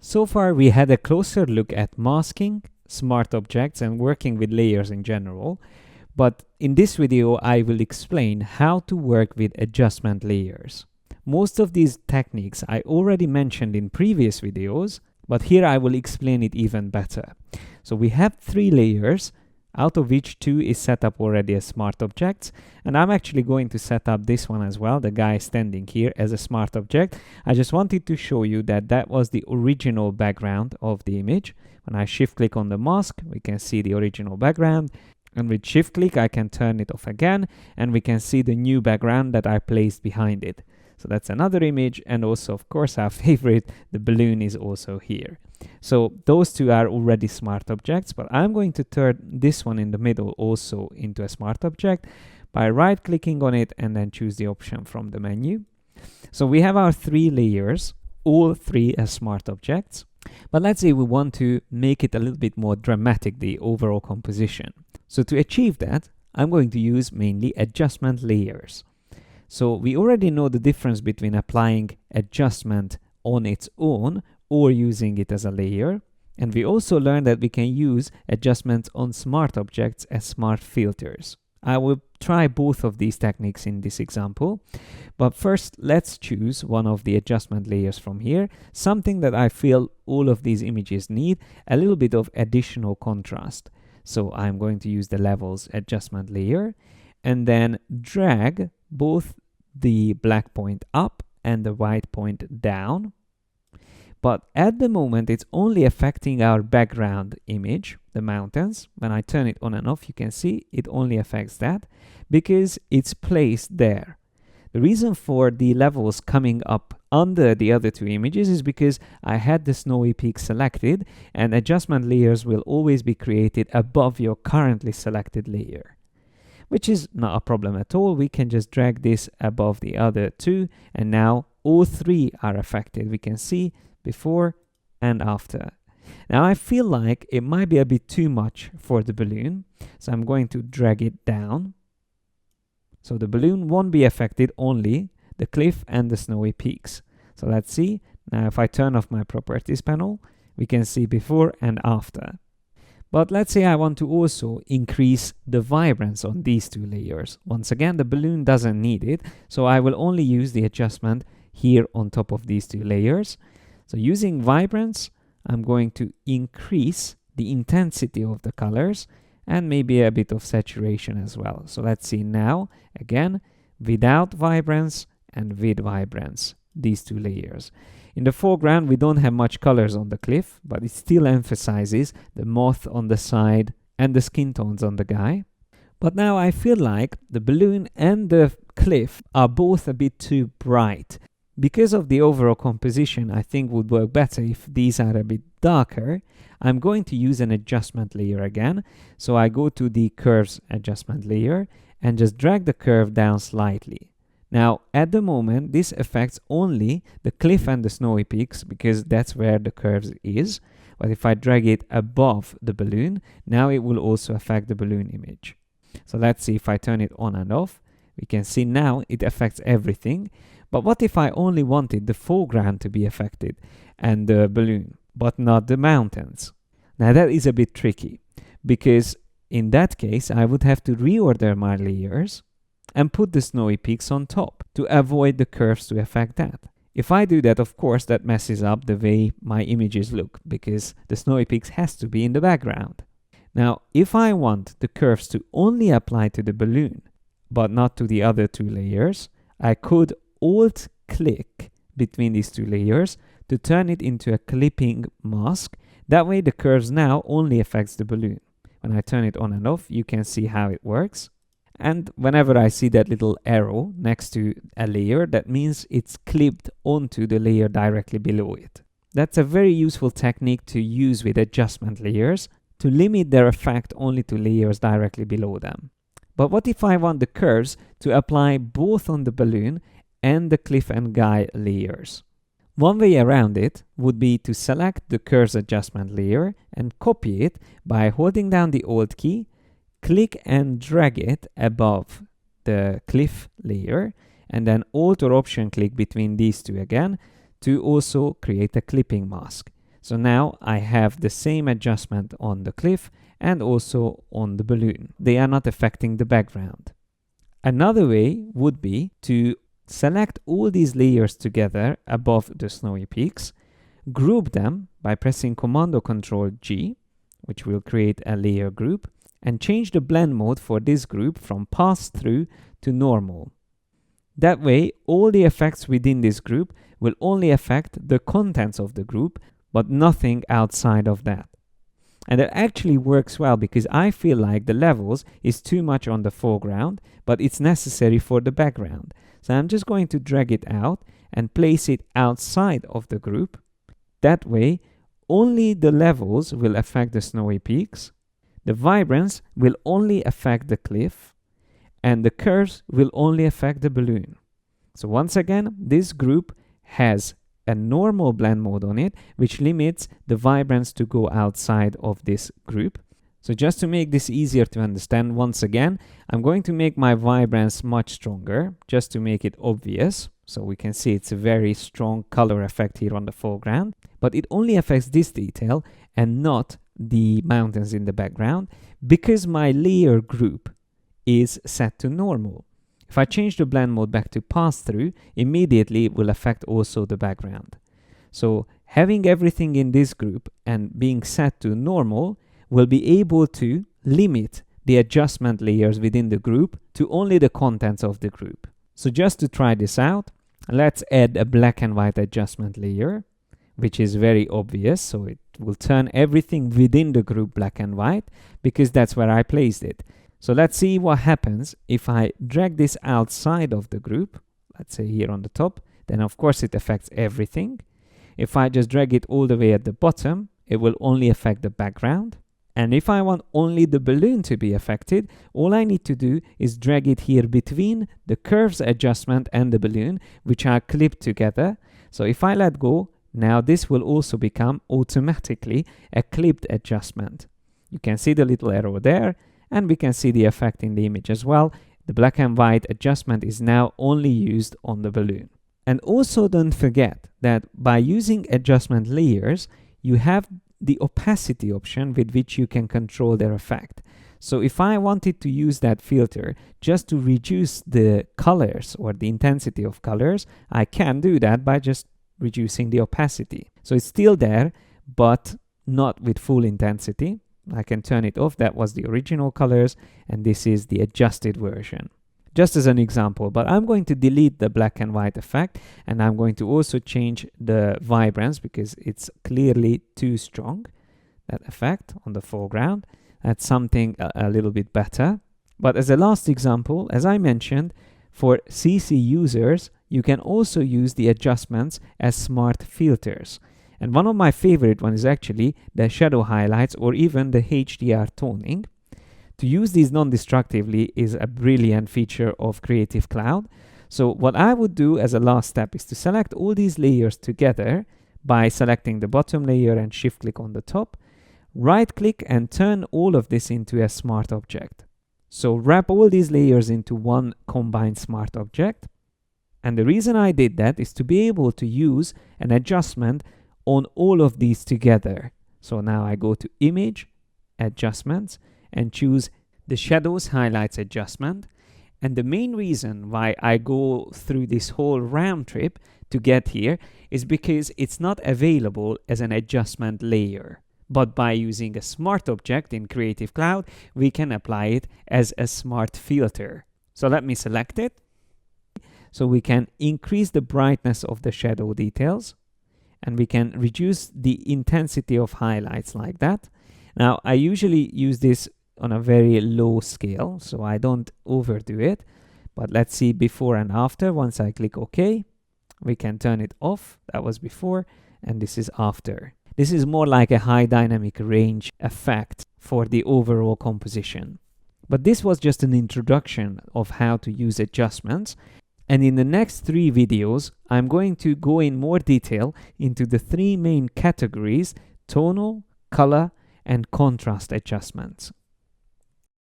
So far we had a closer look at masking, smart objects and working with layers in general, but in this video I will explain how to work with adjustment layers. Most of these techniques I already mentioned in previous videos, but here I will explain it even better. So we have 3 layers, out of which 2 is set up already as smart objects, and I'm actually going to set up this one as well, the guy standing here, as a smart object. I just wanted to show you that that was the original background of the image. When I shift click on the mask, we can see the original background, and with shift click I can turn it off again, and we can see the new background that I placed behind it. So that's another image, and also of course our favorite, the balloon, is also here. So those 2 are already smart objects, but I'm going to turn this one in the middle also into a smart object by right clicking on it and then choose the option from the menu. So we have our 3 layers, all 3 as smart objects. But let's say we want to make it a little bit more dramatic, the overall composition. So to achieve that, I'm going to use mainly adjustment layers. So we already know the difference between applying adjustment on its own or using it as a layer. And we also learned that we can use adjustments on smart objects as smart filters. I will try both of these techniques in this example. But first, let's choose one of the adjustment layers from here, something that I feel all of these images need, a little bit of additional contrast. So I'm going to use the levels adjustment layer and then drag both the black point up and the white point down. But at the moment it's only affecting our background image, the mountains. When I turn it on and off, you can see it only affects that because it's placed there. The reason for the levels coming up under the other 2 images is because I had the snowy peak selected, and adjustment layers will always be created above your currently selected layer, which is not a problem at all. We can just drag this above the other 2, and now all 3 are affected. We can see before and after. Now I feel like it might be a bit too much for the balloon, so I'm going to drag it down. So the balloon won't be affected, only the cliff and the snowy peaks. So let's see. Now if I turn off my properties panel, we can see before and after. But let's say I want to also increase the vibrance on these 2 layers. Once again, the balloon doesn't need it, so I will only use the adjustment here on top of these 2 layers. So using vibrance, I'm going to increase the intensity of the colors and maybe a bit of saturation as well. So let's see now, again, without vibrance and with vibrance, these 2 layers. In the foreground, we don't have much colors on the cliff, but it still emphasizes the moth on the side and the skin tones on the guy. But now I feel like the balloon and the cliff are both a bit too bright. Because of the overall composition, I think would work better if these are a bit darker. I'm going to use an adjustment layer again. So I go to the curves adjustment layer and just drag the curve down slightly. Now, at the moment, this affects only the cliff and the snowy peaks because that's where the curves is. But if I drag it above the balloon, now it will also affect the balloon image. So let's see if I turn it on and off. We can see now it affects everything. But what if I only wanted the foreground to be affected and the balloon, but not the mountains? Now that is a bit tricky because in that case, I would have to reorder my layers and put the snowy peaks on top to avoid the curves to affect that. If I do that, of course, that messes up the way my images look because the snowy peaks has to be in the background. Now, if I want the curves to only apply to the balloon, but not to the other 2 layers, I could Alt-click between these 2 layers to turn it into a clipping mask. That way the curves now only affects the balloon. When I turn it on and off, you can see how it works. And whenever I see that little arrow next to a layer, that means it's clipped onto the layer directly below it. That's a very useful technique to use with adjustment layers to limit their effect only to layers directly below them. But what if I want the curves to apply both on the balloon and the cliff and guy layers? One way around it would be to select the curves adjustment layer and copy it by holding down the Alt key, click and drag it above the cliff layer, and then Alt or Option click between these 2 again to also create a clipping mask. So now I have the same adjustment on the cliff and also on the balloon. They are not affecting the background. Another way would be to select all these layers together above the snowy peaks, group them by pressing Command or Control G, which will create a layer group, and change the blend mode for this group from pass-through to normal. That way, all the effects within this group will only affect the contents of the group, but nothing outside of that. And it actually works well because I feel like the levels is too much on the foreground, but it's necessary for the background. So I'm just going to drag it out and place it outside of the group. That way, only the levels will affect the snowy peaks, the vibrance will only affect the cliff, and the curves will only affect the balloon. So once again, this group has a normal blend mode on it, which limits the vibrance to go outside of this group. So just to make this easier to understand, once again, I'm going to make my vibrance much stronger, just to make it obvious. So we can see it's a very strong color effect here on the foreground, but it only affects this detail and not the mountains in the background because my layer group is set to normal. If I change the blend mode back to pass-through, immediately it will affect also the background. So having everything in this group and being set to normal will be able to limit the adjustment layers within the group to only the contents of the group. So just to try this out, let's add a black and white adjustment layer, which is very obvious. So it will turn everything within the group black and white because that's where I placed it. So let's see what happens if I drag this outside of the group, let's say here on the top, then of course it affects everything. If I just drag it all the way at the bottom, it will only affect the background. And if I want only the balloon to be affected, all I need to do is drag it here between the curves adjustment and the balloon, which are clipped together. So if I let go, now this will also become automatically a clipped adjustment. You can see the little arrow there, and we can see the effect in the image as well. The black and white adjustment is now only used on the balloon. And also don't forget that by using adjustment layers, you have the opacity option with which you can control their effect. So if I wanted to use that filter just to reduce the colors or the intensity of colors, I can do that by just reducing the opacity. So it's still there, but not with full intensity. I can turn it off. That was the original colors, and this is the adjusted version. Just as an example, but I'm going to delete the black and white effect, and I'm going to also change the vibrance because it's clearly too strong, that effect on the foreground. That's something a little bit better. But as a last example, as I mentioned, for CC users, you can also use the adjustments as smart filters. And one of my favorite ones is actually the shadow highlights or even the HDR toning. To use these non-destructively is a brilliant feature of Creative Cloud. So what I would do as a last step is to select all these layers together by selecting the bottom layer and shift click on the top. Right click and turn all of this into a smart object. So wrap all these layers into one combined smart object. And the reason I did that is to be able to use an adjustment on all of these together. So now I go to Image, Adjustments, and choose the Shadows Highlights adjustment. And the main reason why I go through this whole round trip to get here is because it's not available as an adjustment layer. But by using a smart object in Creative Cloud, we can apply it as a smart filter. So let me select it. So we can increase the brightness of the shadow details, and we can reduce the intensity of highlights like that. Now, I usually use this on a very low scale, so I don't overdo it. But let's see before and after. Once I click OK, we can turn it off. That was before, and this is after. This is more like a high dynamic range effect for the overall composition. But this was just an introduction of how to use adjustments. And in the next 3 videos, I'm going to go in more detail into the 3 main categories: tonal, color, and contrast adjustments.